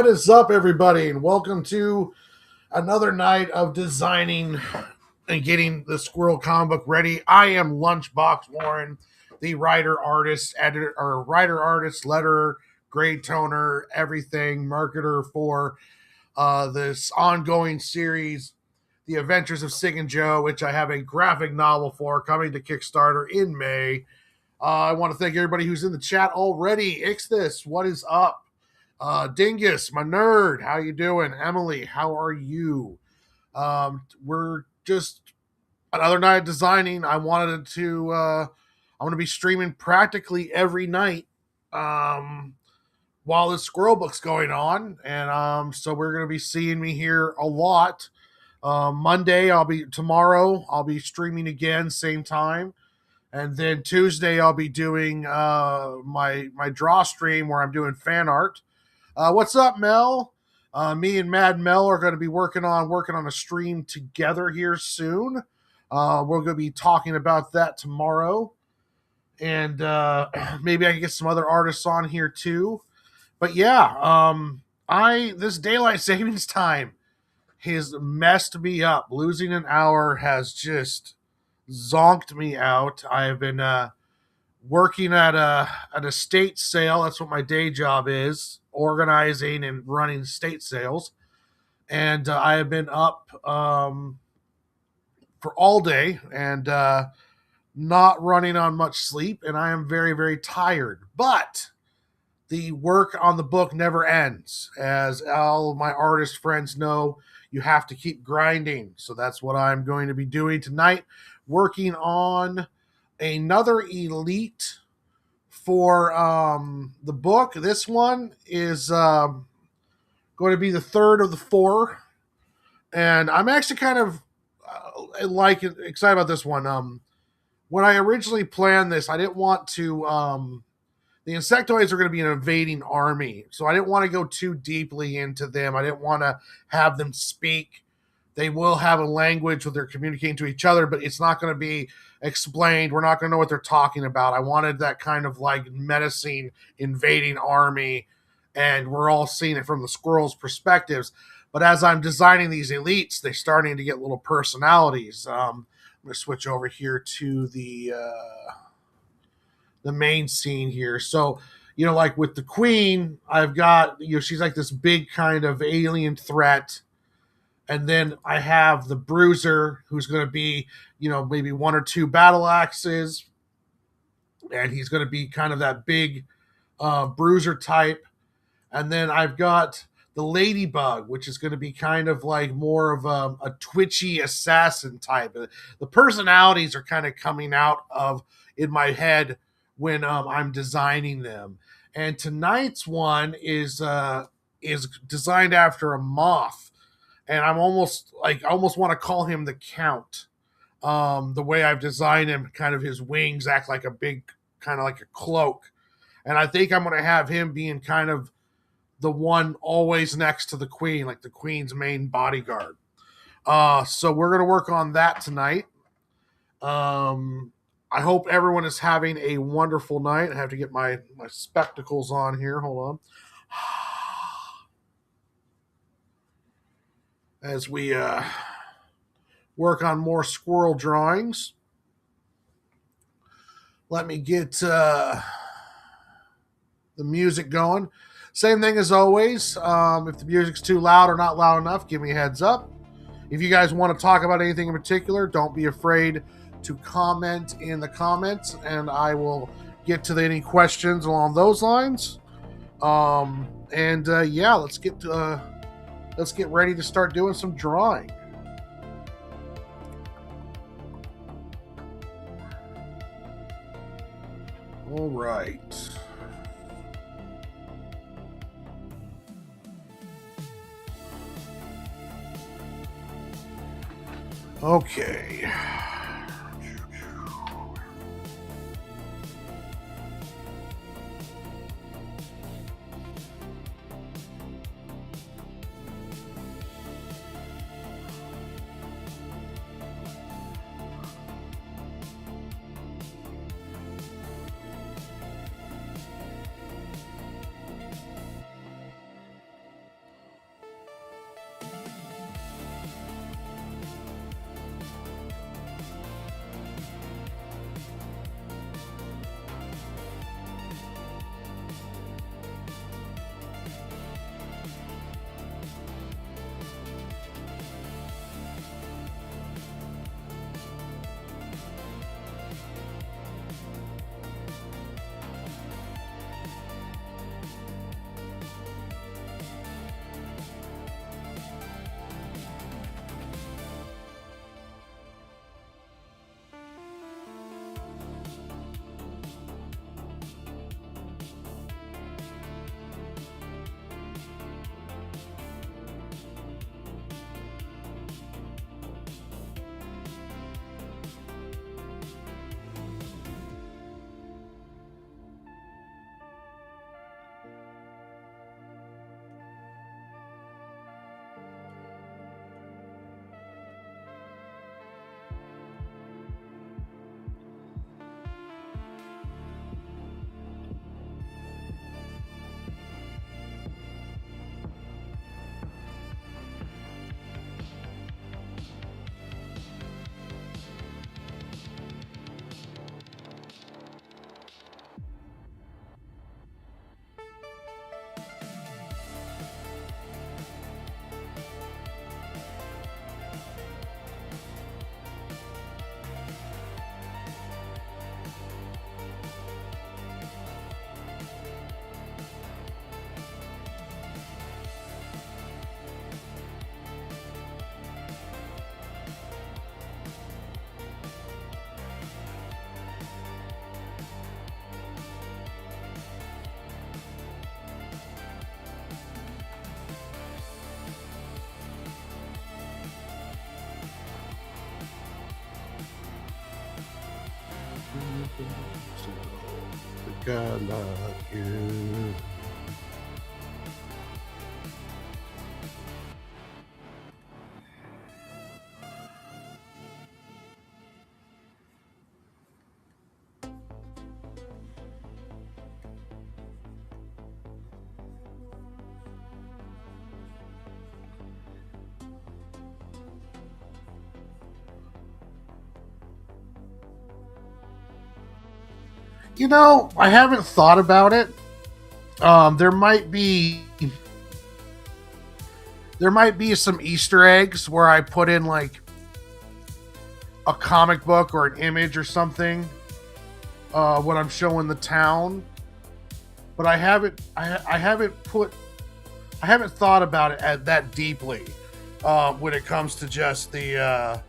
What is up, everybody, and welcome to another night of designing and getting the Squirrel comic book ready. I am LunchBox Warren, the writer, artist, editor, or writer, artist, letterer, grade toner, everything, marketer for this ongoing series, The Adventures of Sig and Joe, which I have a graphic novel for coming to Kickstarter in May. I want to thank everybody who's in the chat already. Ixthus, what is up? Dingus, my nerd, how you doing? Emily, how are you? We're just another night designing. I'm going to be streaming practically every night while the Squirrel Book's going on, and so we're going to be seeing me here a lot. Tomorrow I'll be streaming again, same time. And then Tuesday I'll be doing my draw stream where I'm doing fan art. What's up, Mel? Me and Mad Mel are going to be working on a stream together here soon. We're going to be talking about that tomorrow, and maybe I can get some other artists on here too. But yeah, this daylight savings time has messed me up. Losing an hour has just zonked me out. I have been working at an estate sale. That's what my day job is, organizing and running estate sales. And I have been up for all day and not running on much sleep. And I am very, very tired. But the work on the book never ends. As all of my artist friends know, you have to keep grinding. So that's what I'm going to be doing tonight, working on another elite for the book. This one is going to be the third of the four, and I'm actually kind of excited about this one. When I originally planned this, I didn't want to. The insectoids are going to be an invading army, so I didn't want to go too deeply into them. I didn't want to have them speak. They will have a language where they're communicating to each other, but it's not going to be explained. We're not going to know what they're talking about. I wanted that kind of like menacing invading army, and we're all seeing it from the squirrels' perspectives. But as I'm designing these elites, they're starting to get little personalities. I'm going to switch over here to the main scene here. So, like with the queen, I've got, she's like this big kind of alien threat. And then I have the bruiser, who's going to be, maybe one or two battle axes. And he's going to be kind of that big bruiser type. And then I've got the ladybug, which is going to be kind of like more of a twitchy assassin type. The personalities are kind of coming out of in my head when I'm designing them. And tonight's one is designed after a moth. And I almost want to call him the Count. The way I've designed him, kind of his wings act like a big, kind of like a cloak. And I think I'm going to have him being kind of the one always next to the queen, like the queen's main bodyguard. So we're going to work on that tonight. I hope everyone is having a wonderful night. I have to get my spectacles on here. Hold on. As we work on more squirrel drawings. Let me get the music going. Same thing as always. If the music's too loud or not loud enough, give me a heads up. If you guys want to talk about anything in particular, don't be afraid to comment in the comments, and I will get to any questions along those lines. Yeah, let's get ready to start doing some drawing. All right. Okay. Think I like you. You know, I haven't thought about it. There might be some Easter eggs where I put in like a comic book or an image or something when I'm showing the town. But I haven't thought about it that deeply when it comes to just the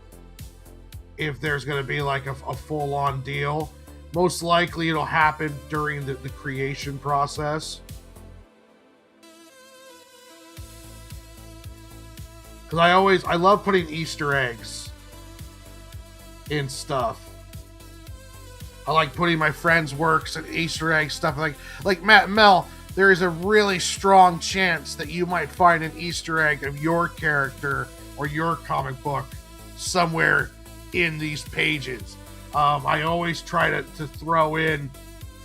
if there's going to be like a full on deal. Most likely it'll happen during the creation process. Because I love putting Easter eggs in stuff. I like putting my friends' works and Easter egg stuff like Matt and Mel. There is a really strong chance that you might find an Easter egg of your character or your comic book somewhere in these pages. I always try to throw in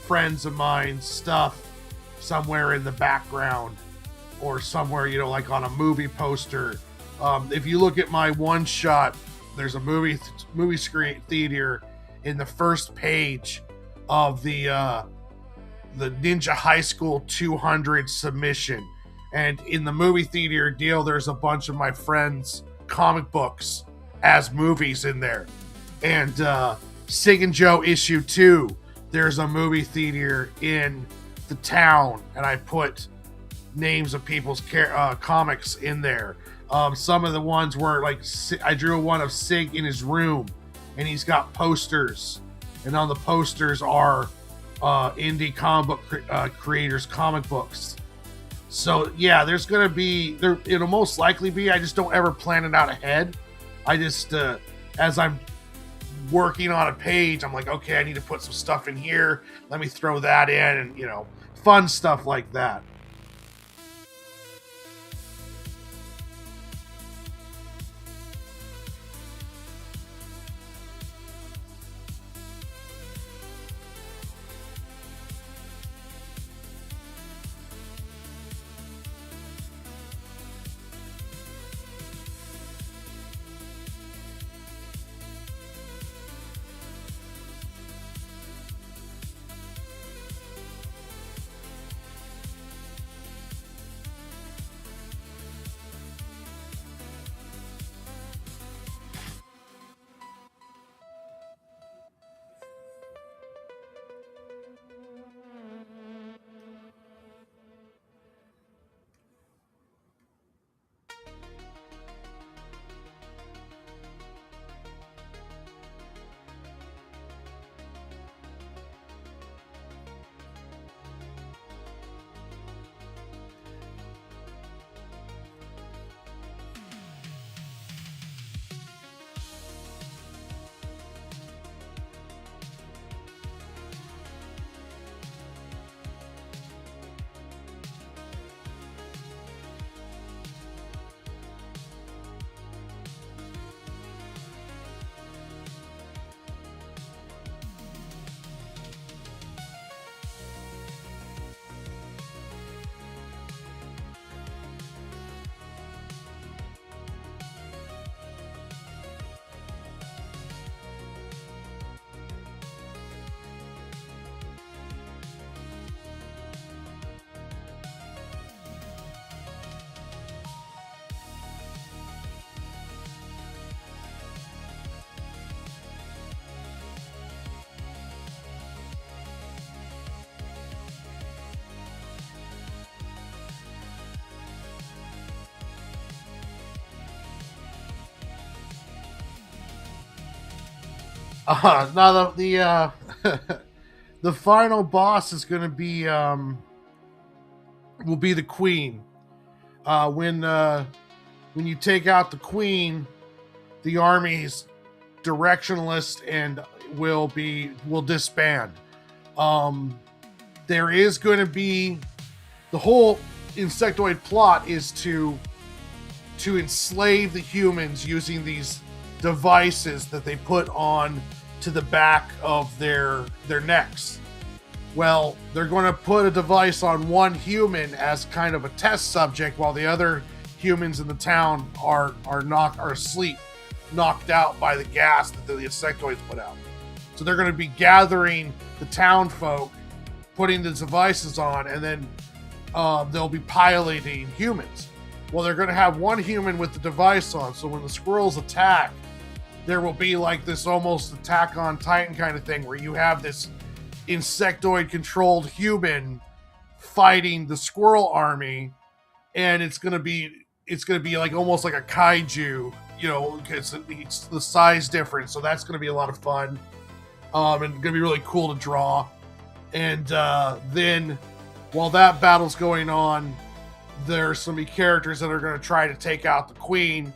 friends of mine stuff somewhere in the background or somewhere, you know, like on a movie poster. If you look at my one shot, there's a movie screen theater in the first page of the Ninja High School 200 submission. And in the movie theater deal, there's a bunch of my friends' comic books as movies in there. And Sig and Joe issue 2, there's a movie theater in the town, and I put names of people's comics in there. Some of the ones were like, I drew one of Sig in his room, and he's got posters, and on the posters are indie comic book creators' comic books. So yeah, there's gonna be there. It'll most likely be. I just don't ever plan it out ahead. I just as I'm working on a page, I'm like, okay, I need to put some stuff in here. Let me throw that in, and you know, fun stuff like that. Now the final boss is going to be will be the queen. When you take out the queen, the armies directionless and will disband. There is going to be the whole insectoid plot is to enslave the humans using these devices that they put on to the back of their necks. Well, they're going to put a device on one human as kind of a test subject, while the other humans in the town are asleep, knocked out by the gas that the insectoids put out. So they're going to be gathering the town folk, putting the devices on, and then they'll be piloting humans. Well, they're going to have one human with the device on, so when the squirrels attack, there will be like this almost Attack on Titan kind of thing where you have this insectoid-controlled human fighting the squirrel army, and it's going to be like almost like a kaiju, you know, because it's the size difference. So that's going to be a lot of fun, and going to be really cool to draw. And then while that battle's going on, there's some characters that are going to try to take out the queen.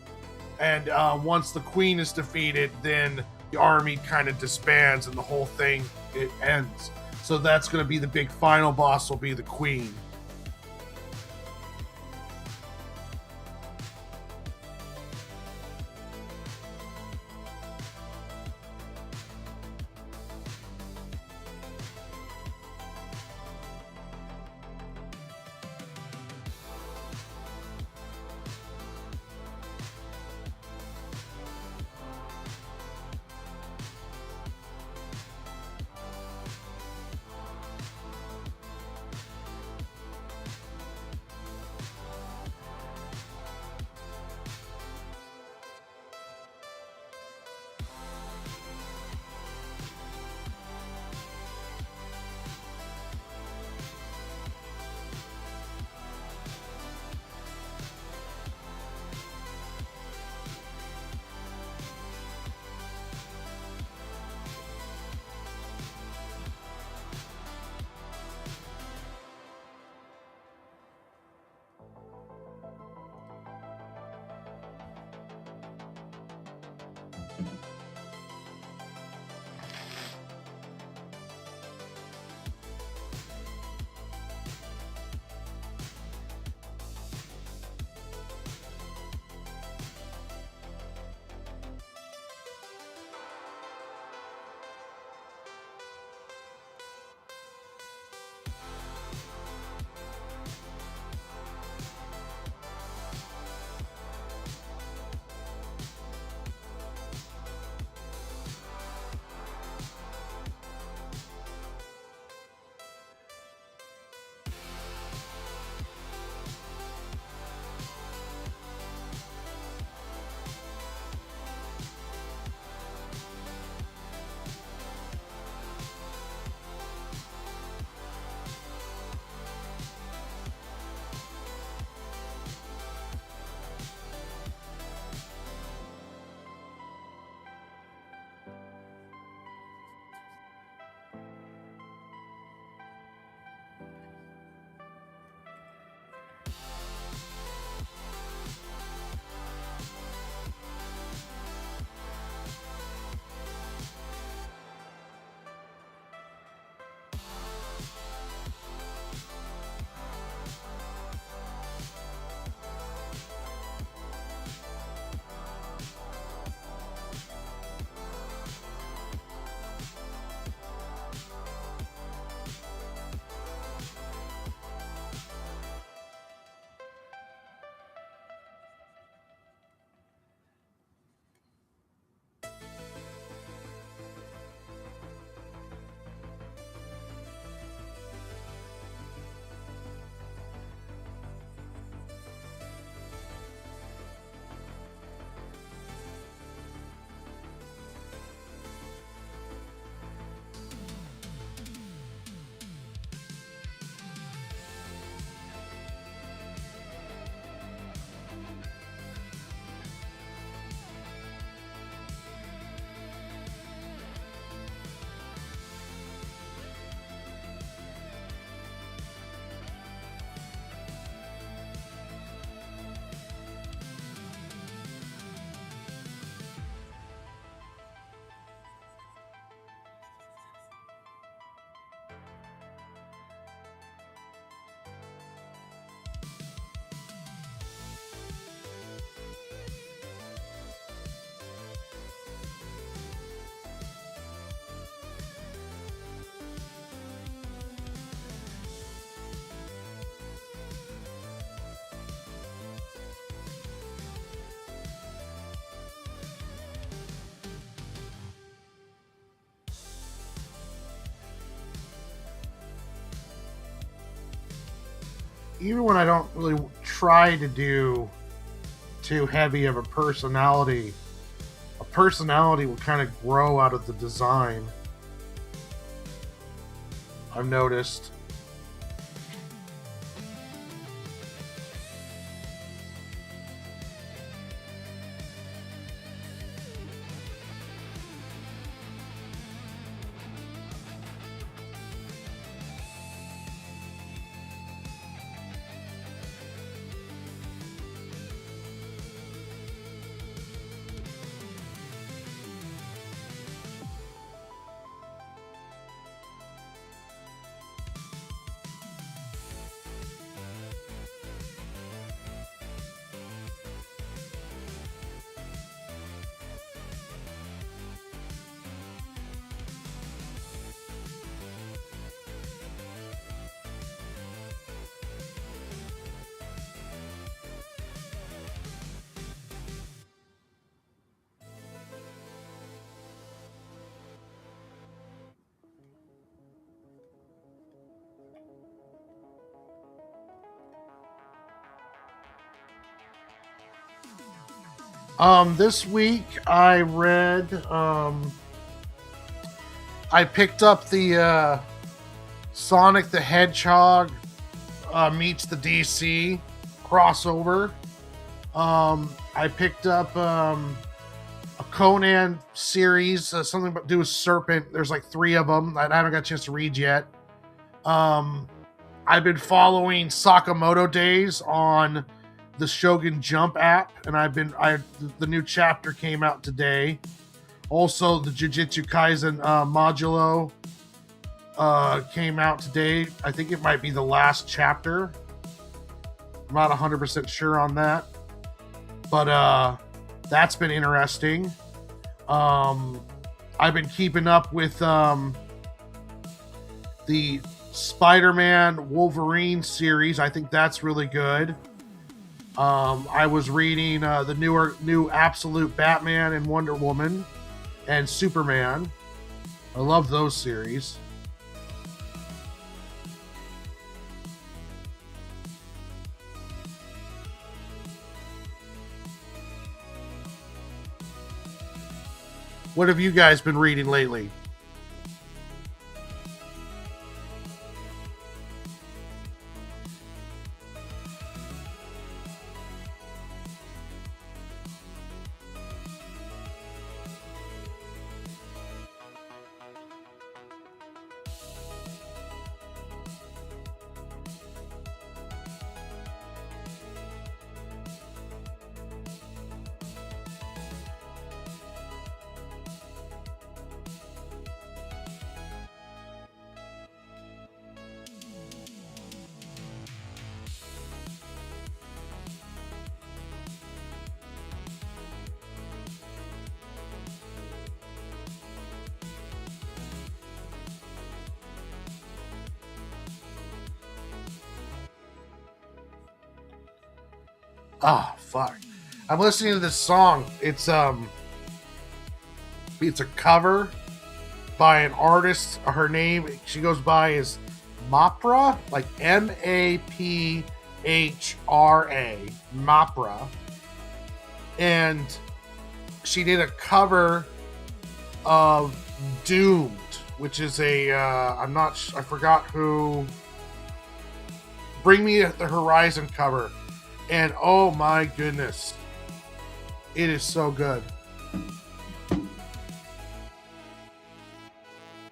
And once the queen is defeated, then the army kind of disbands and the whole thing, it ends. So that's going to be the big final boss, will be the queen. even when I don't really try to do too heavy of a personality will kind of grow out of the design. I've noticed. This week I read, I picked up the Sonic the Hedgehog meets the DC crossover. I picked up a Conan series, something to do with Serpent. There's like 3 of them. I haven't got a chance to read yet. I've been following Sakamoto Days on the Shogun Jump app, and the new chapter came out today. Also, the Jujutsu Kaisen modulo came out today. I think it might be the last chapter. I'm not 100% sure on that, but that's been interesting. I've been keeping up with the Spider-Man Wolverine series. I think that's really good. I was reading the new Absolute Batman and Wonder Woman and Superman. I love those series. What have you guys been reading lately? Oh, fuck. I'm listening to this song. It's a cover by an artist. Her name, she goes by is Mapra, like Maphra, Mapra. And she did a cover of Doomed, which is I forgot who, Bring Me the Horizon cover. And oh my goodness, it is so good.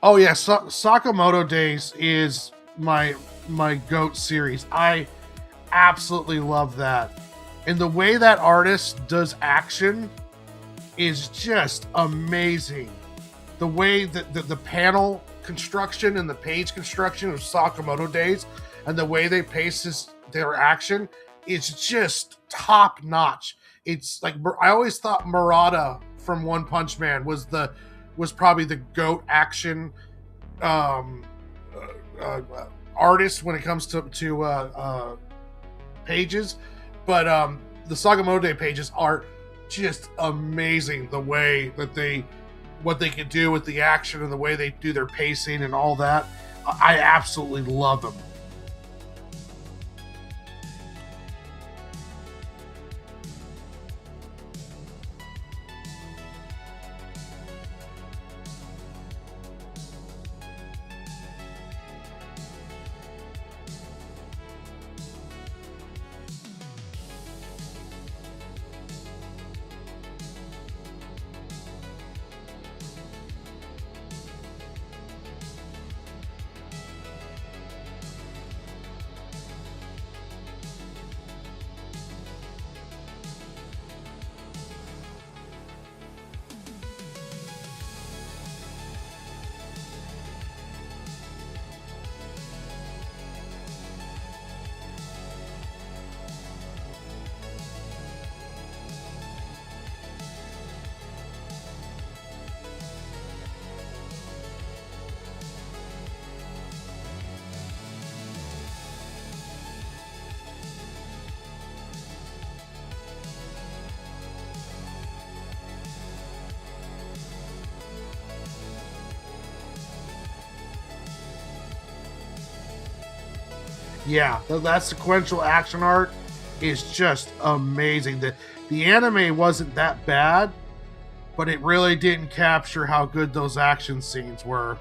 Oh yeah, Sakamoto Days is my GOAT series. I absolutely love that. And the way that artist does action is just amazing. The way that the panel construction and the page construction of Sakamoto Days and the way they pace their action, it's just top notch. It's like, I always thought Murata from One Punch Man was probably the GOAT action artist when it comes to pages, but the Sakamoto Day pages are just amazing. The way that what they can do with the action and the way they do their pacing and all that, I absolutely love them. Yeah, that sequential action art is just amazing. The anime wasn't that bad, but it really didn't capture how good those action scenes were.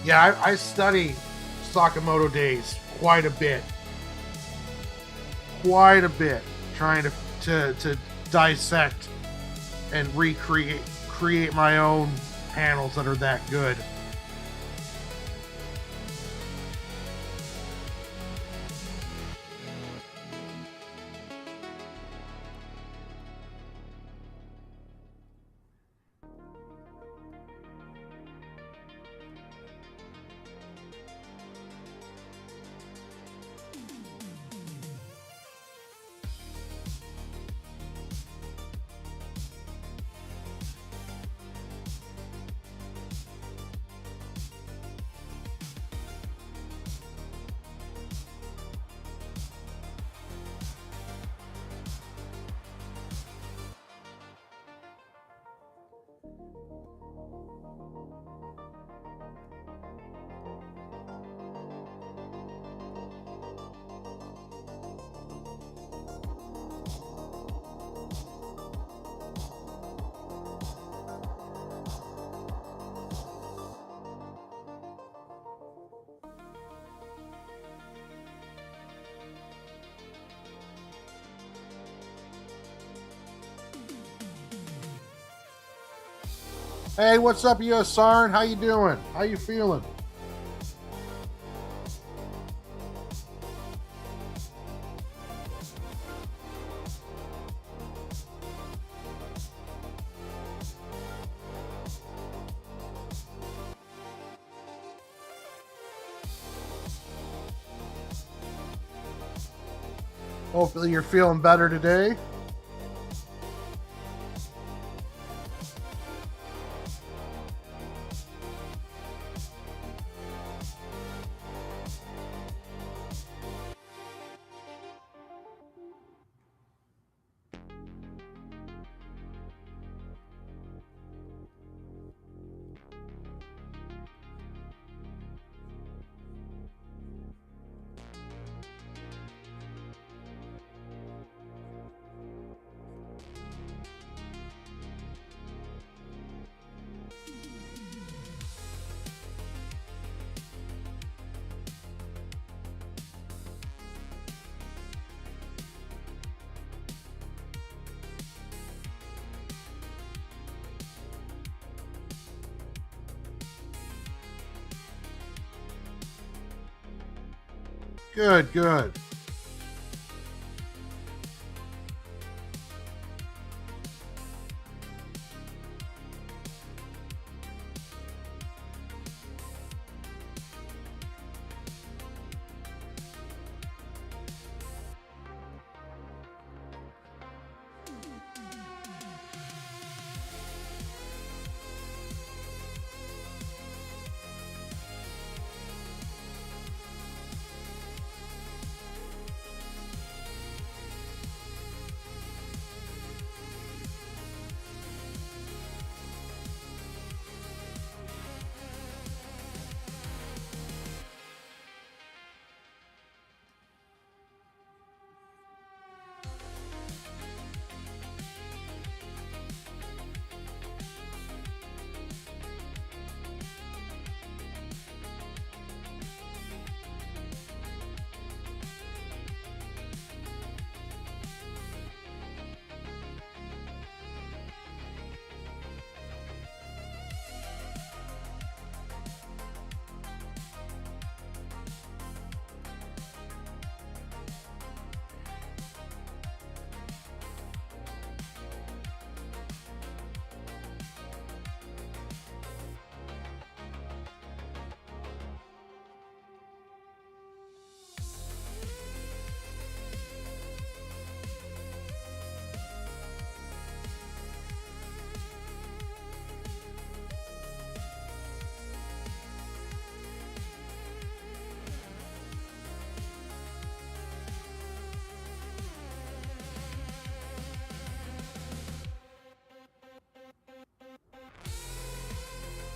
Yeah, I study Sakamoto Days quite a bit, trying to dissect and create my own panels that are that good. Hey, what's up, Sarn? How you doing? How you feeling? Hopefully you're feeling better today. Good, good.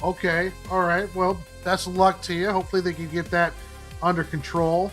Okay. All right. Well, best of luck to you. Hopefully, they can get that under control.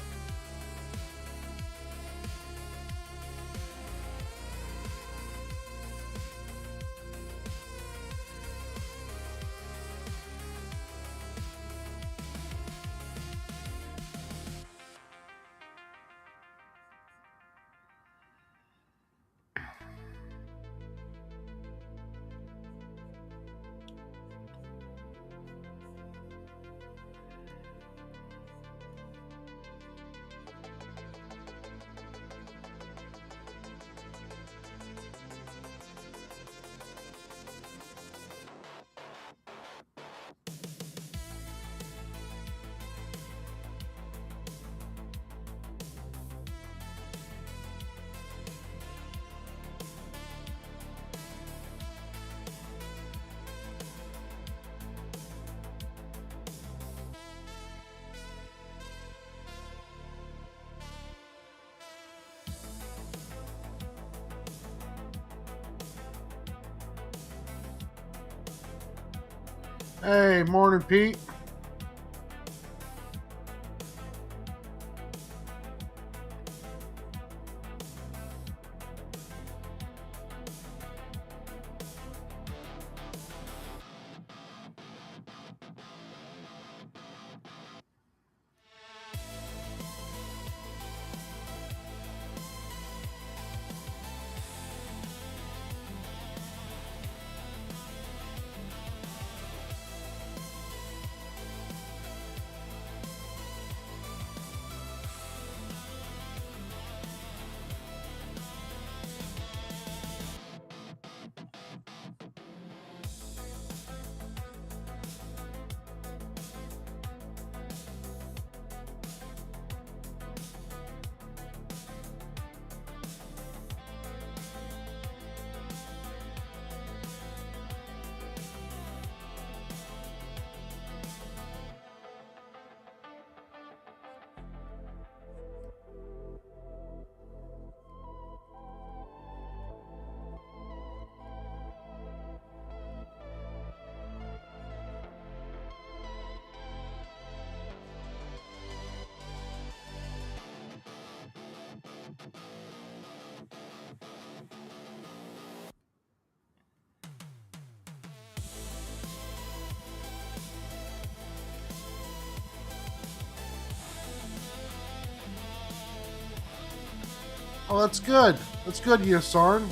Hey, morning, Pete. Oh, that's good. That's good, Yasarn.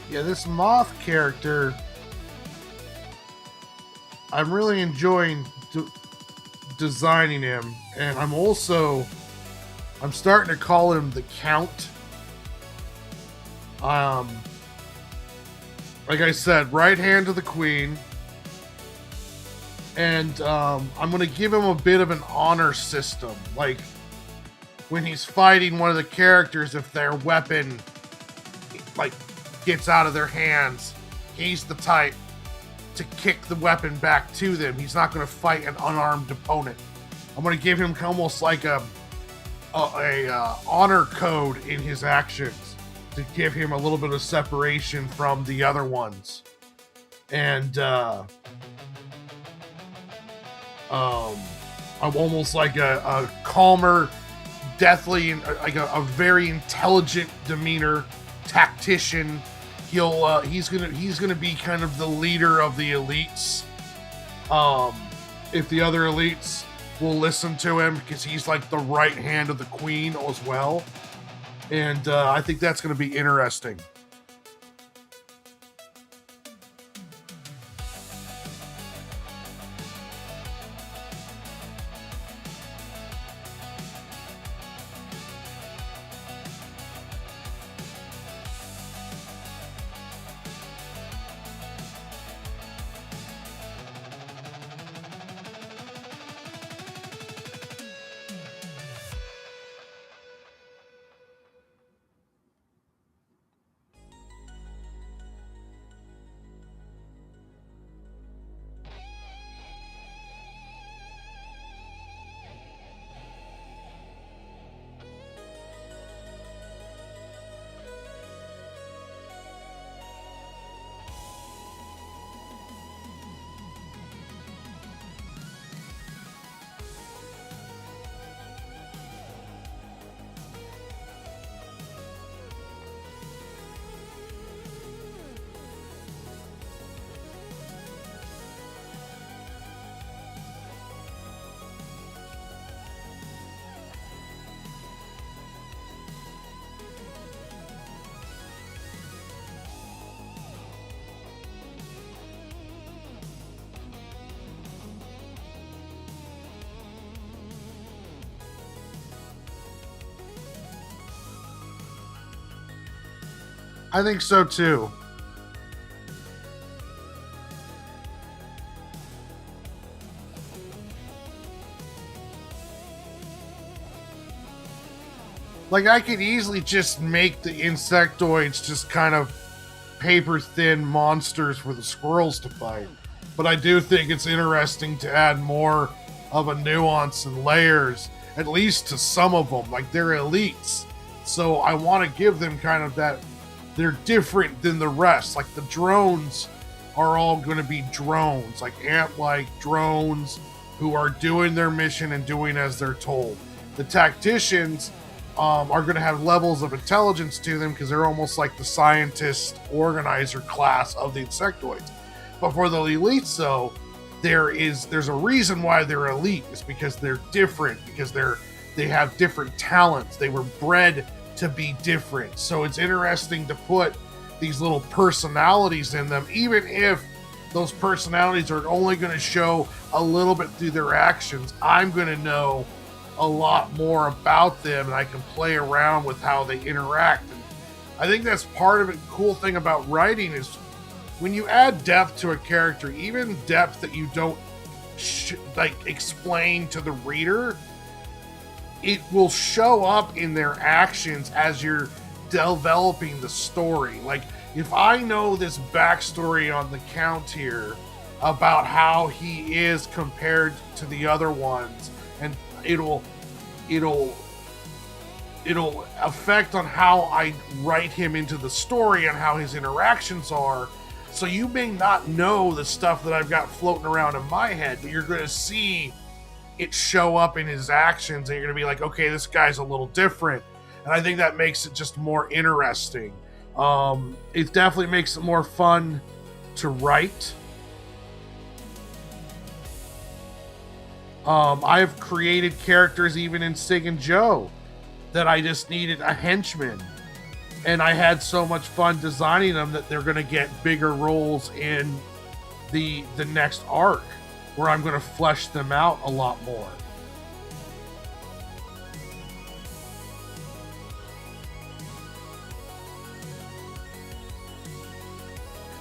Yeah, this Moth character, I'm really enjoying designing him, and I'm starting to call him the Count. Um, like I said, right hand to the Queen, and I'm gonna give him a bit of an honor system. Like when he's fighting one of the characters, if their weapon like gets out of their hands, he's the type to kick the weapon back to them. He's not going to fight an unarmed opponent. I'm going to give him almost like a honor code in his actions to give him a little bit of separation from the other ones. And I'm almost like a calmer, deathly, like a very intelligent demeanor tactician. He's gonna be kind of the leader of the elites. If the other elites will listen to him, because he's like the right hand of the Queen as well, and I think that's gonna be interesting. I think so too. Like I could easily just make the insectoids just kind of paper thin monsters for the squirrels to fight. But I do think it's interesting to add more of a nuance and layers, at least to some of them. Like they're elites. So I want to give them kind of that, they're different than the rest. Like the drones are all going to be drones, like ant-like drones who are doing their mission and doing as they're told. The tacticians are going to have levels of intelligence to them because they're almost like the scientist organizer class of the insectoids. But for the elites, though, there's a reason why they're elite. It's because they're different, because they have different talents. They were bred to be different. So it's interesting to put these little personalities in them, even if those personalities are only going to show a little bit through their actions. I'm going to know a lot more about them, and I can play around with how they interact. And I think that's part of the cool thing about writing is when you add depth to a character, even depth that you don't explain to the reader, it will show up in their actions as you're developing the story. Like if I know this backstory on the Count here about how he is compared to the other ones, and it'll affect on how I write him into the story and how his interactions are. So you may not know the stuff that I've got floating around in my head, but you're going to see it show up in his actions, and you're going to be like, okay, this guy's a little different. And I think that makes it just more interesting. It definitely makes it more fun to write. I've created characters even in Sig and Joe that I just needed a henchman. and I had so much fun designing them that they're going to get bigger roles in the next arc, where I'm going to flesh them out a lot more.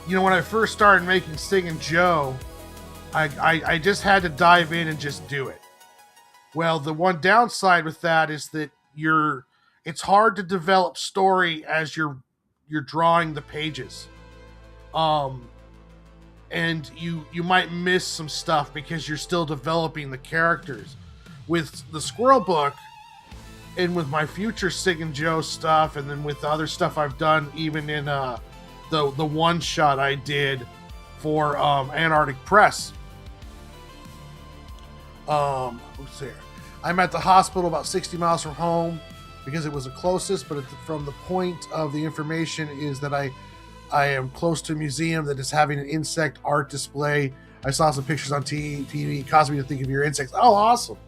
You know, when I first started making Singin' Joe, I just had to dive in and just do it. Well, the one downside with that is that it's hard to develop story as you're drawing the pages. Um and you might miss some stuff because you're still developing the characters. With the Squirrel book and with my future Sig and Joe stuff, and then with the other stuff I've done, even in the one shot I did for Antarctic Press. Who's there? I'm at the hospital about 60 miles from home because it was the closest, but from the point of the information is that I am close to a museum that is having an insect art display. I saw some pictures on TV. It caused me to think of your insects. Oh, awesome.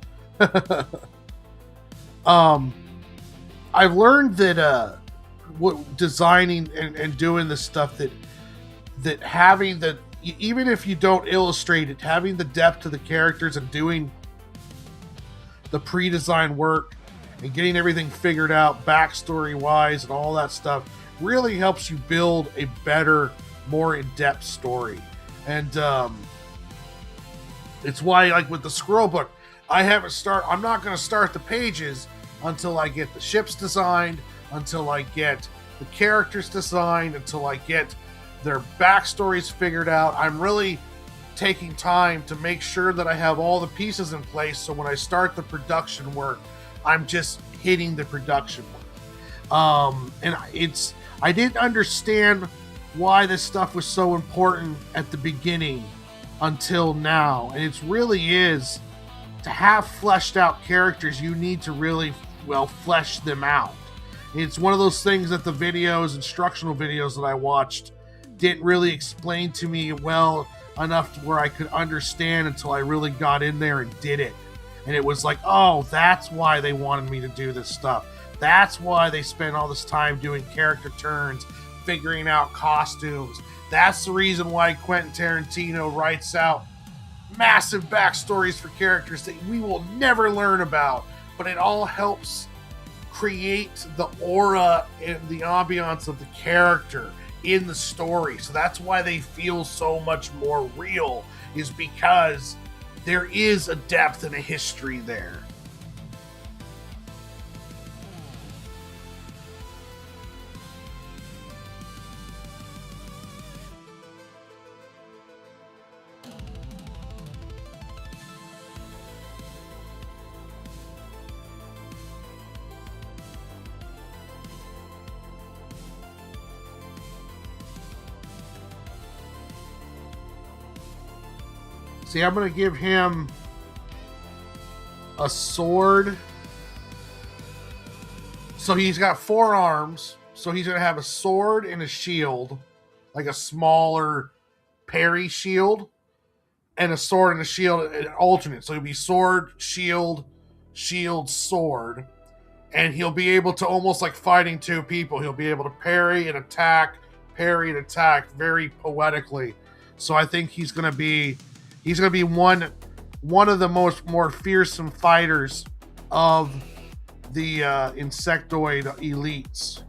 I've learned that designing and doing this stuff, that having the, even if you don't illustrate it, having the depth to the characters and doing the pre-design work and getting everything figured out backstory wise and all that stuff really helps you build a better, more in-depth story. And it's why, like with the Squirrel book, I'm not going to start the pages until I get the ships designed, until I get the characters designed, until I get their backstories figured out. I'm really taking time to make sure that I have all the pieces in place, so when I start the production work, I'm just hitting the production work. I didn't understand why this stuff was so important at the beginning until now, and it really is. To have fleshed out characters, you need to really flesh them out. It's one of those things that the instructional videos that I watched didn't really explain to me well enough to where I could understand until I really got in there and did it. And it was like, oh, that's why they wanted me to do this stuff. That's why they spent all this time doing character turns, figuring out costumes. That's the reason why Quentin Tarantino writes out massive backstories for characters that we will never learn about, but it all helps create the aura and the ambiance of the character in the story. So that's why they feel so much more real, is because there is a depth and a history there. See, I'm going to give him a sword. So he's got 4 arms. So he's going to have a sword and a shield, like a smaller parry shield, and a sword and a shield, an alternate. So it'll be sword, shield, shield, sword. And he'll be able to, almost like fighting 2 people, he'll be able to parry and attack very poetically. So I think he's going to be one of the more fearsome fighters of the insectoid elites.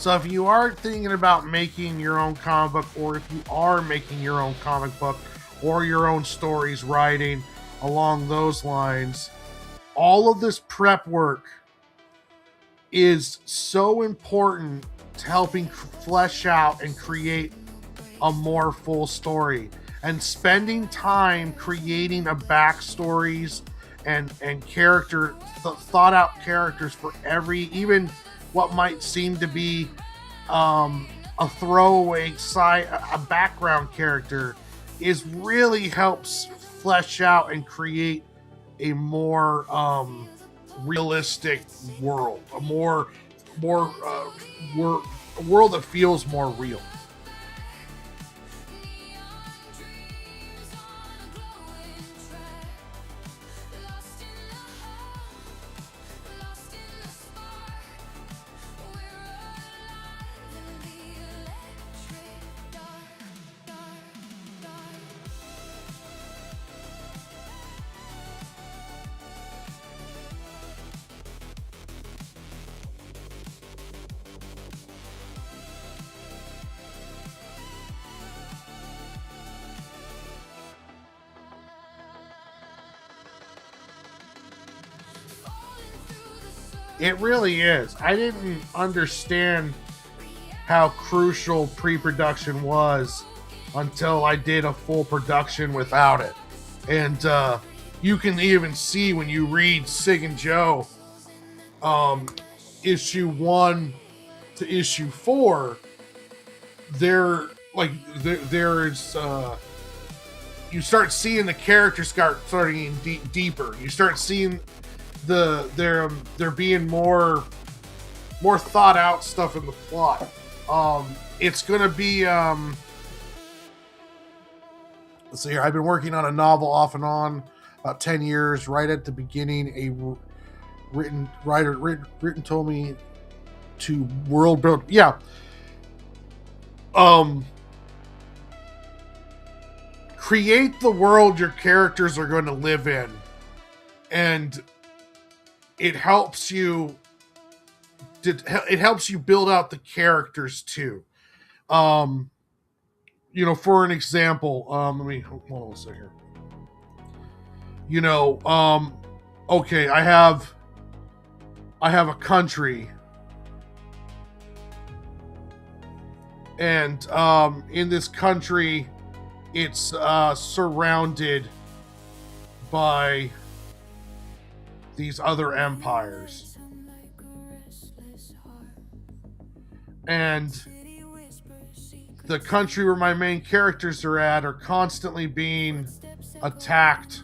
So if you are thinking about making your own comic book, or if you are making your own comic book or your own stories writing along those lines, all of this prep work is so important to helping flesh out and create a more full story. And spending time creating a backstories and character thought out characters for every, even what might seem to be a throwaway side, a background character, is really helps flesh out and create a more realistic world, a more a world that feels more real. It really is. I didn't understand how crucial pre-production was until I did a full production without it. And you can even see when you read Sig and Joe, issue 1 to issue 4, there's you start seeing the characters starting deeper. You start seeing there being more thought out stuff in the plot. It's gonna be let's see here. I've been working on a novel off and on about 10 years. Right at the beginning, a written told me to world build. Yeah. Create the world your characters are going to live in, and it helps you build out the characters too. For an example, let me hold on a second. Okay, I have a country, and in this country, it's surrounded by these other empires, and the country where my main characters are at are constantly being attacked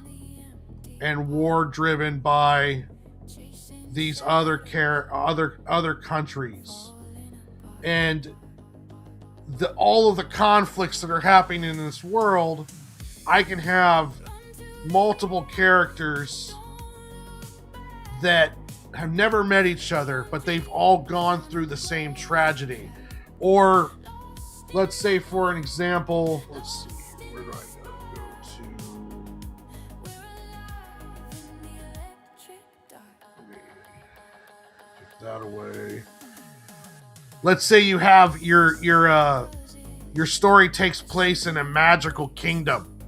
and war driven by these other countries, and all of the conflicts that are happening in this world. I can have multiple characters that have never met each other, but they've all gone through the same tragedy. Or let's say, for an example, let's see, where do I go to? Take that away. Let's say you have your story takes place in a magical kingdom.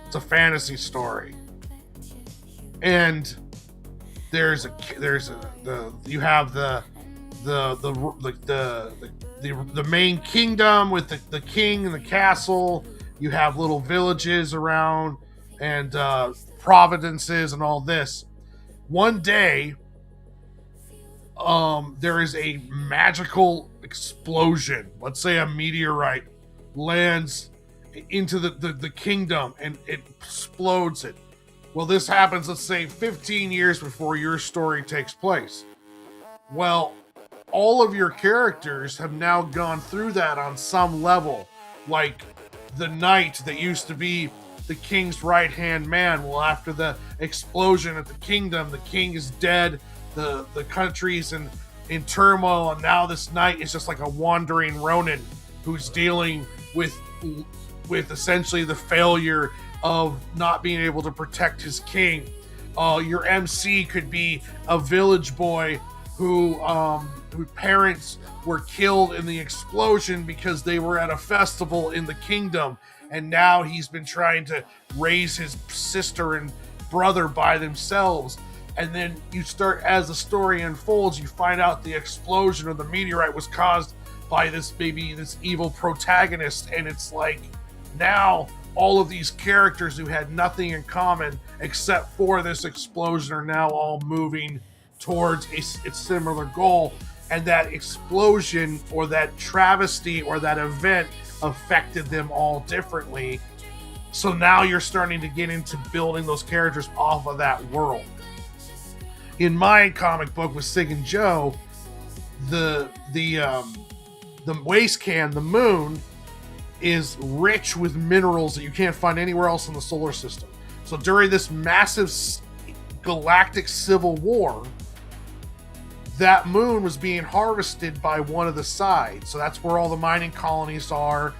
It's a fantasy story, and you have the main kingdom with the king and the castle. You have little villages around and provinces and all this. One day, there is a magical explosion. Let's say a meteorite lands into the kingdom and it explodes it. Well, this happens, let's say, 15 years before your story takes place. Well, all of your characters have now gone through that on some level. Like the knight that used to be the king's right-hand man. Well, after the explosion at the kingdom, the king is dead, the country's in turmoil, and now this knight is just like a wandering Ronin who's dealing with essentially the failure of not being able to protect his king. Your MC could be a village boy whose parents were killed in the explosion because they were at a festival in the kingdom, and now he's been trying to raise his sister and brother by themselves. And then you start, as the story unfolds, you find out the explosion of the meteorite was caused by this evil protagonist, and it's like now all of these characters who had nothing in common except for this explosion are now all moving towards a similar goal. And that explosion or that travesty or that event affected them all differently. So now you're starting to get into building those characters off of that world. In my comic book with Sig and Joe, the waste can, the moon, is rich with minerals that you can't find anywhere else in the solar system. So during this massive galactic civil war, that moon was being harvested by one of the sides. So that's where all the mining colonies are.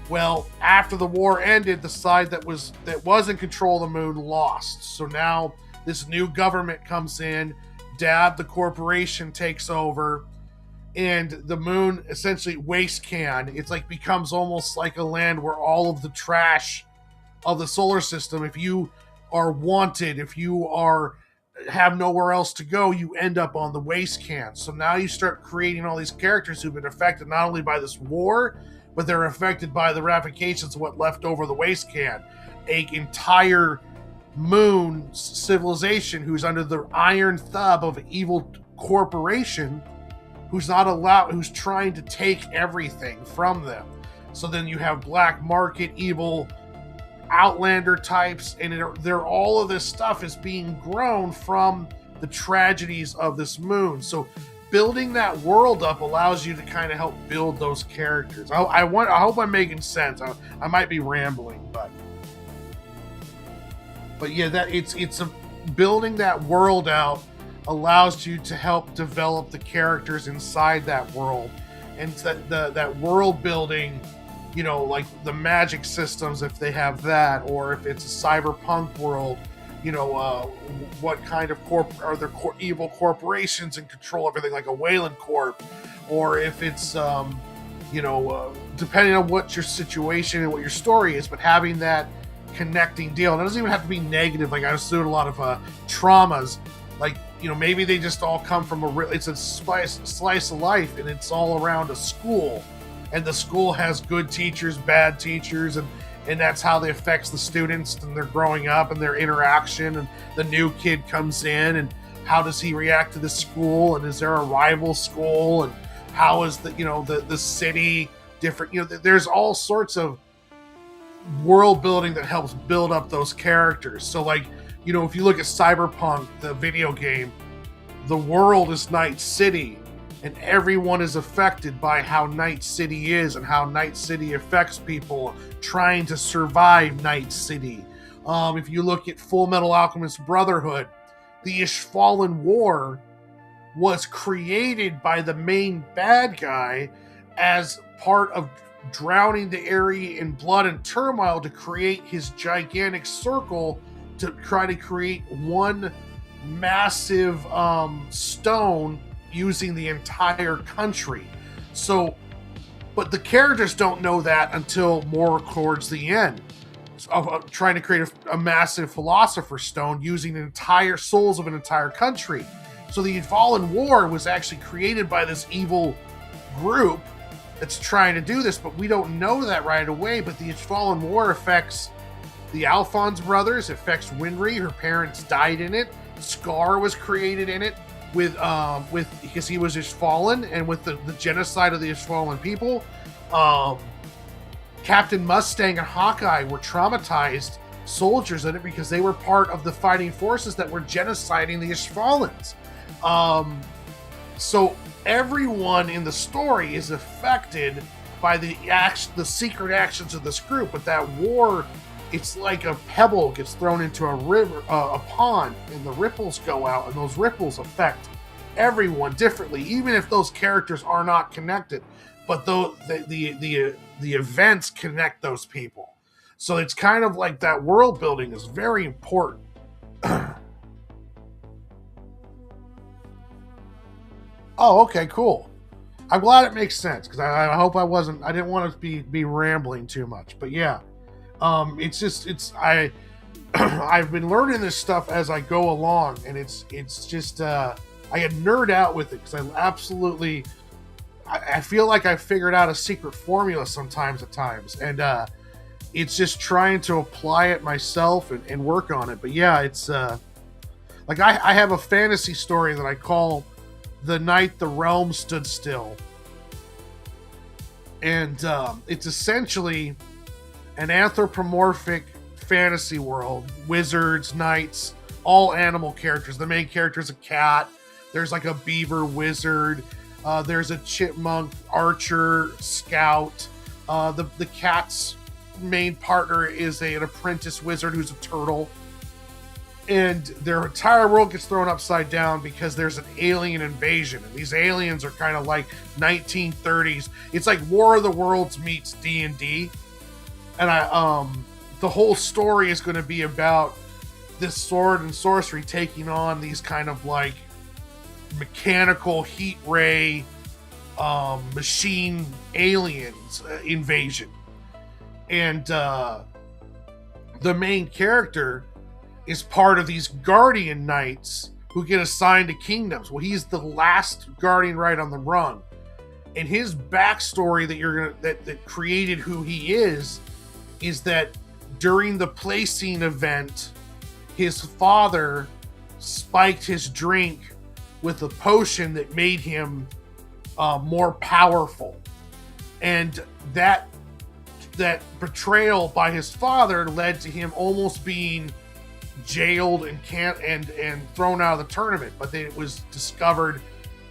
Well, after the war ended, the side that was in control of the moon lost. So now this new government comes in, DAB, the corporation, takes over, and the moon essentially waste can. It's like becomes almost like a land where all of the trash of the solar system, if you are wanted, if you have nowhere else to go, you end up on the waste can. So now you start creating all these characters who've been affected not only by this war, but they're affected by the ramifications of what left over the waste can. An entire moon civilization who's under the iron thumb of an evil corporation who's trying to take everything from them. So then you have black market, evil outlander types, and all of this stuff is being grown from the tragedies of this moon. So building that world up allows you to kind of help build those characters. I hope I'm making sense. I might be rambling, but yeah, that it's building that world out allows you to help develop the characters inside that world, and that world building, like the magic systems, if they have that, or if it's a cyberpunk world, what kind of are there evil corporations in control of everything, like a Wayland Corp, or if it's depending on what your situation and what your story is, but having that connecting deal. And it doesn't even have to be negative. Like I've seen a lot of traumas, like maybe they just all come from it's a slice of life, and it's all around a school, and the school has good teachers, bad teachers, and that's how it affects the students and they're growing up and their interaction. And the new kid comes in, and how does he react to the school, and is there a rival school, and how is the city different? There's all sorts of world building that helps build up those characters. So like, if you look at Cyberpunk, the video game, the world is Night City, and everyone is affected by how Night City is and how Night City affects people trying to survive Night City. If you look at Full Metal Alchemist Brotherhood, the Ishvalan War was created by the main bad guy as part of drowning the area in blood and turmoil to create his gigantic circle to try to create one massive stone using the entire country. So, but the characters don't know that until more towards the end of trying to create a massive philosopher's stone using the entire souls of an entire country. So the Fallen War was actually created by this evil group that's trying to do this, but we don't know that right away. But the Fallen War affects the Alphonse brothers, it affects Winry, her parents died in it. Scar was created in it with because he was Ishvalan, and with the genocide of the Ishvalan people. Captain Mustang and Hawkeye were traumatized soldiers in it because they were part of the fighting forces that were genociding the Ishvalans. So everyone in the story is affected by the secret actions of this group. But that war, it's like a pebble gets thrown into a river, a pond, and the ripples go out, and those ripples affect everyone differently, even if those characters are not connected. But the events connect those people. So it's kind of like that world building is very important. Oh, okay, cool. I'm glad it makes sense because I hope I wasn't. I didn't want to be rambling too much, but yeah. It's just it's I I've been learning this stuff as I go along, and it's just I get nerd out with it because I absolutely I feel like I figured out a secret formula sometimes at times, and it's just trying to apply it myself and work on it. But yeah, it's like I have a fantasy story that I call "The Night the Realm Stood Still," and it's essentially an anthropomorphic fantasy world, wizards, knights, all animal characters. The main character is a cat. There's like a beaver wizard. There's a chipmunk archer scout. The cat's main partner is an apprentice wizard who's a turtle. And their entire world gets thrown upside down because there's an alien invasion. And these aliens are kind of like 1930s. It's like War of the Worlds meets D&D. And the whole story is going to be about this sword and sorcery taking on these kind of like mechanical heat ray machine aliens invasion. And the main character is part of these guardian knights who get assigned to kingdoms. Well, he's the last guardian right on the rung, and his backstory that created who he is that during the placing event, his father spiked his drink with a potion that made him more powerful, and that betrayal by his father led to him almost being jailed and thrown out of the tournament. But then it was discovered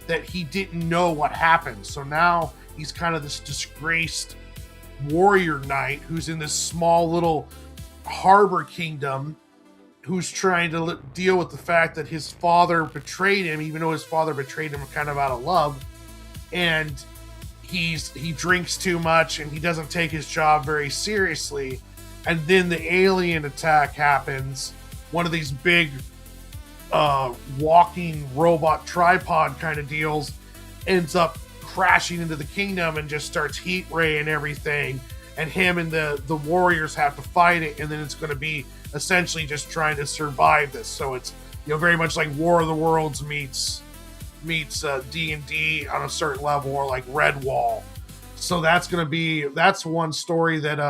that he didn't know what happened, so now he's kind of this disgraced warrior knight who's in this small little harbor kingdom, who's trying to deal with the fact that his father betrayed him, even though his father betrayed him kind of out of love. And he drinks too much, and he doesn't take his job very seriously. And then the alien attack happens. One of these big walking robot tripod kind of deals ends up crashing into the kingdom and just starts heat raying everything. And him and the warriors have to fight it, and then it's going to be essentially just trying to survive this. So it's, you know, very much like War of the Worlds meets D&D on a certain level, or like Redwall. So that's one story that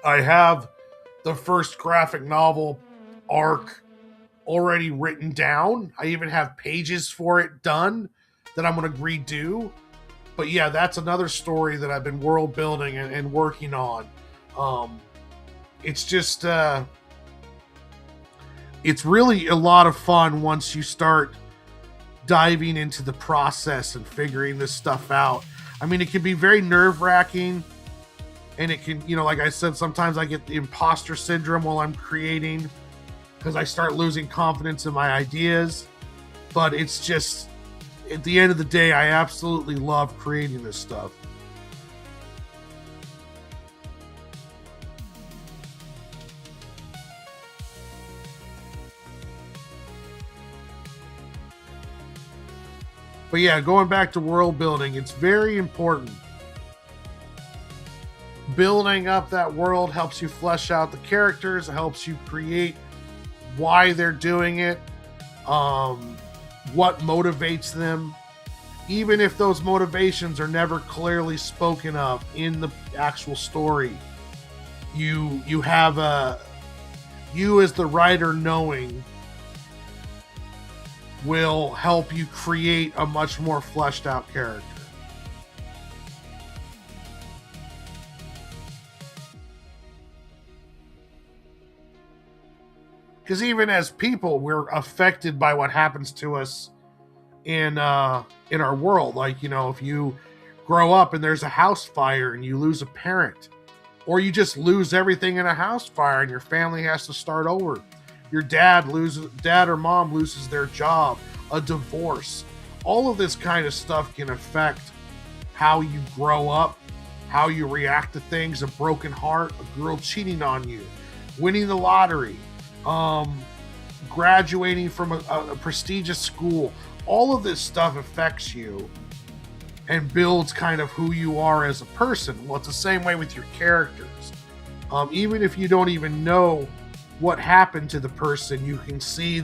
I have the first graphic novel arc already written down. I even have pages for it done that I'm going to redo. But yeah, that's another story that I've been world building and working on. It's just it's really a lot of fun once you start diving into the process and figuring this stuff out. I mean, it can be very nerve-wracking, and it can, you know, like I said, sometimes I get the imposter syndrome while I'm creating because I start losing confidence in my ideas. But it's just, at the end of the day, I absolutely love creating this stuff. But yeah, going back to world building, it's very important. Building up that world helps you flesh out the characters, it helps you create why they're doing it, what motivates them. Even if those motivations are never clearly spoken of in the actual story, you have you as the writer knowing will help you create a much more fleshed out character. Because even as people, we're affected by what happens to us in our world. Like, you know, if you grow up and there's a house fire and you lose a parent, or you just lose everything in a house fire and your family has to start over. Your dad or mom loses their job, a divorce. All of this kind of stuff can affect how you grow up, how you react to things, a broken heart, a girl cheating on you, winning the lottery, graduating from a prestigious school. all of this stuff affects you and builds kind of who you are as a person. Well, it's the same way with your characters. Even if you don't even know what happened to the person, you can see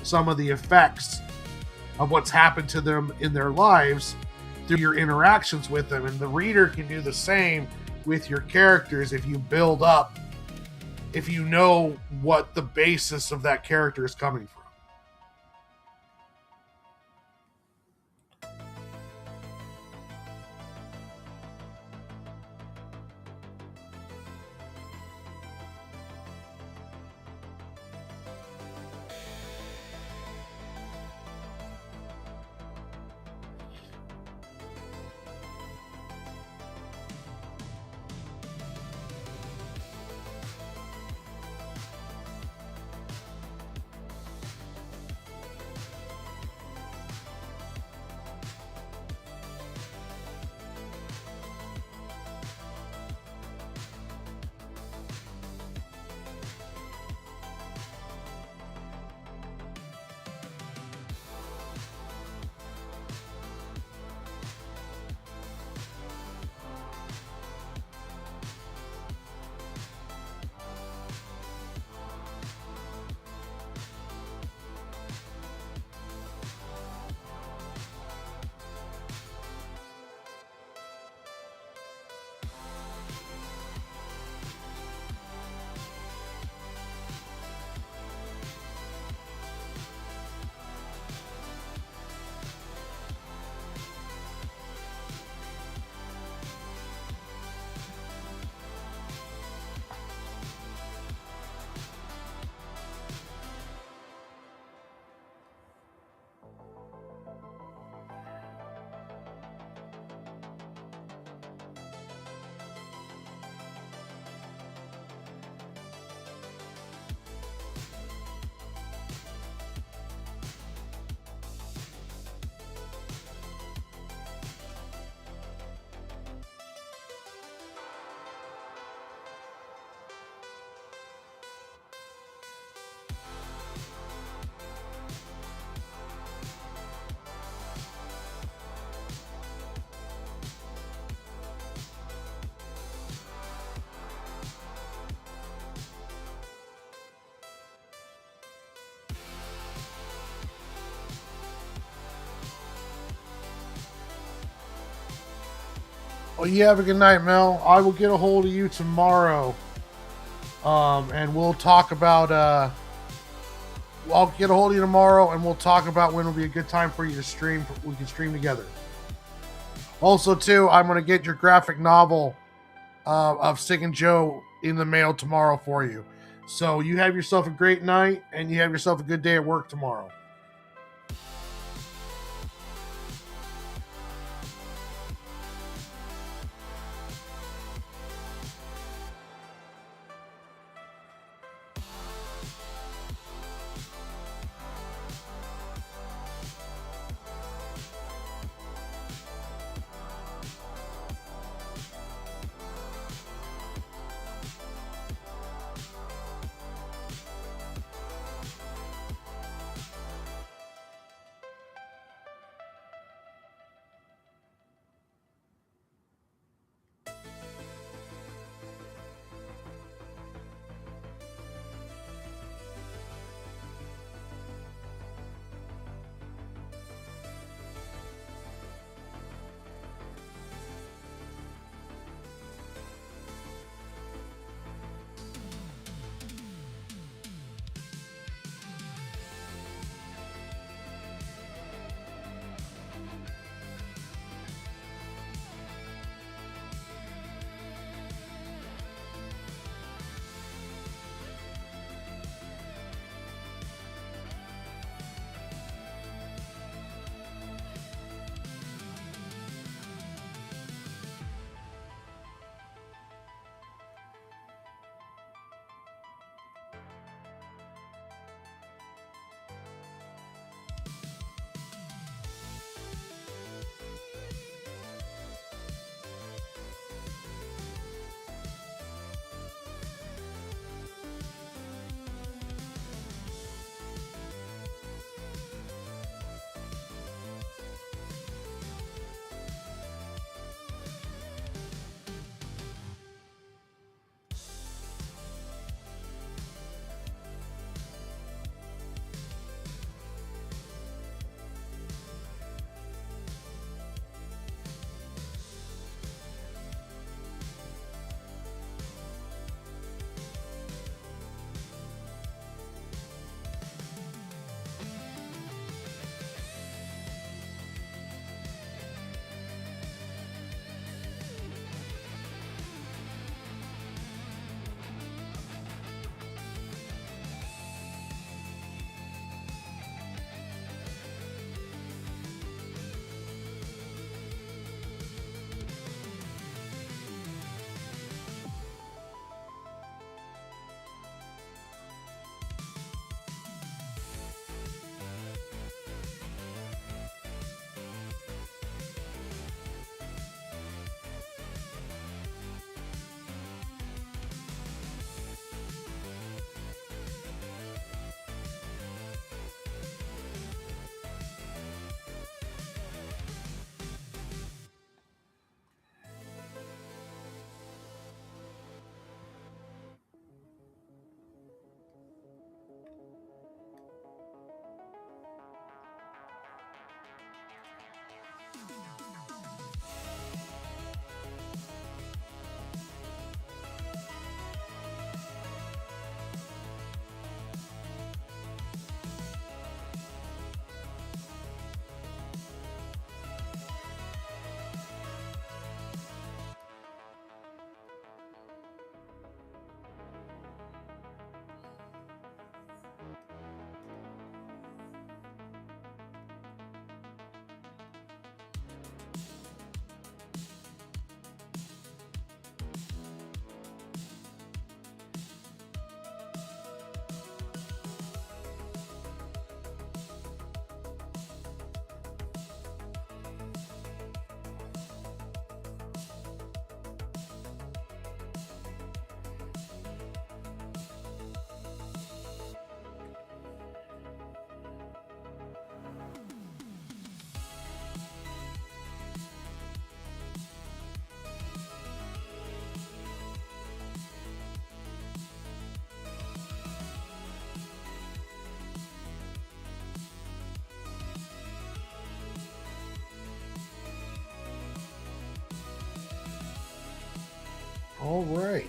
some of the effects of what's happened to them in their lives through your interactions with them. And the reader can do the same with your characters if you build up, if you know what the basis of that character is coming from. Well, you have a good night, Mel. I will get a hold of you tomorrow, and we'll talk about. I'll get a hold of you tomorrow, and we'll talk about when will be a good time for you to stream. We can stream together. Also, too, I'm going to get your graphic novel of Sick and Joe in the mail tomorrow for you. So you have yourself a great night, and you have yourself a good day at work tomorrow. right.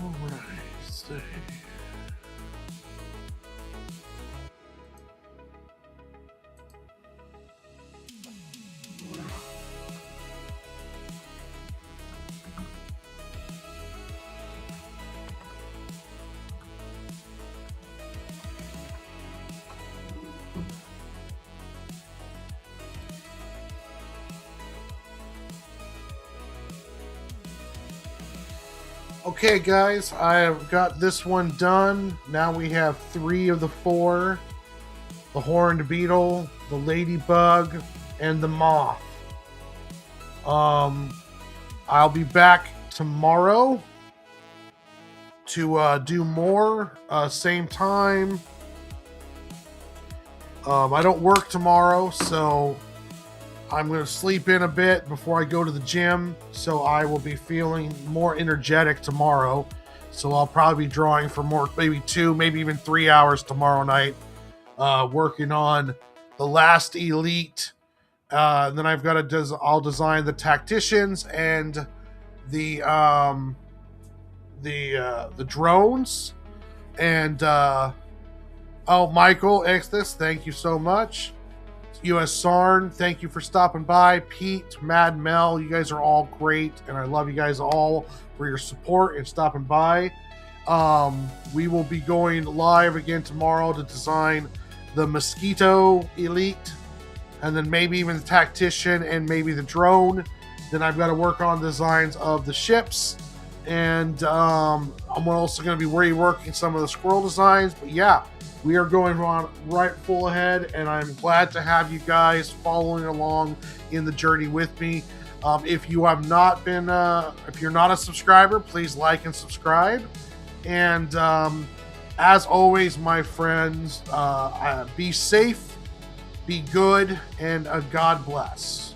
All right. Stay. Okay, guys, I have got this one done. Now we have 3 of the 4. The horned beetle, the ladybug, and the moth. I'll be back tomorrow to do more. Same time. I don't work tomorrow, so I'm going to sleep in a bit before I go to the gym, so I will be feeling more energetic tomorrow. So I'll probably be drawing for more, maybe 2, maybe even 3 hours tomorrow night, working on the last elite. And then I've got to I'll design the tacticians and the drones. And Michael Exodus, thank you so much. US Sarn, thank you for stopping by. Pete, Mad Mel, you guys are all great, and I love you guys all for your support and stopping by. We will be going live again tomorrow to design the Mosquito Elite, and then maybe even the Tactician and maybe the drone. Then I've got to work on designs of the ships, and I'm also going to be reworking some of the squirrel designs. But yeah, we are going on right full ahead, and I'm glad to have you guys following along in the journey with me. If you have not been, if you're not a subscriber, please like and subscribe. And as always, my friends, be safe, be good, and God bless.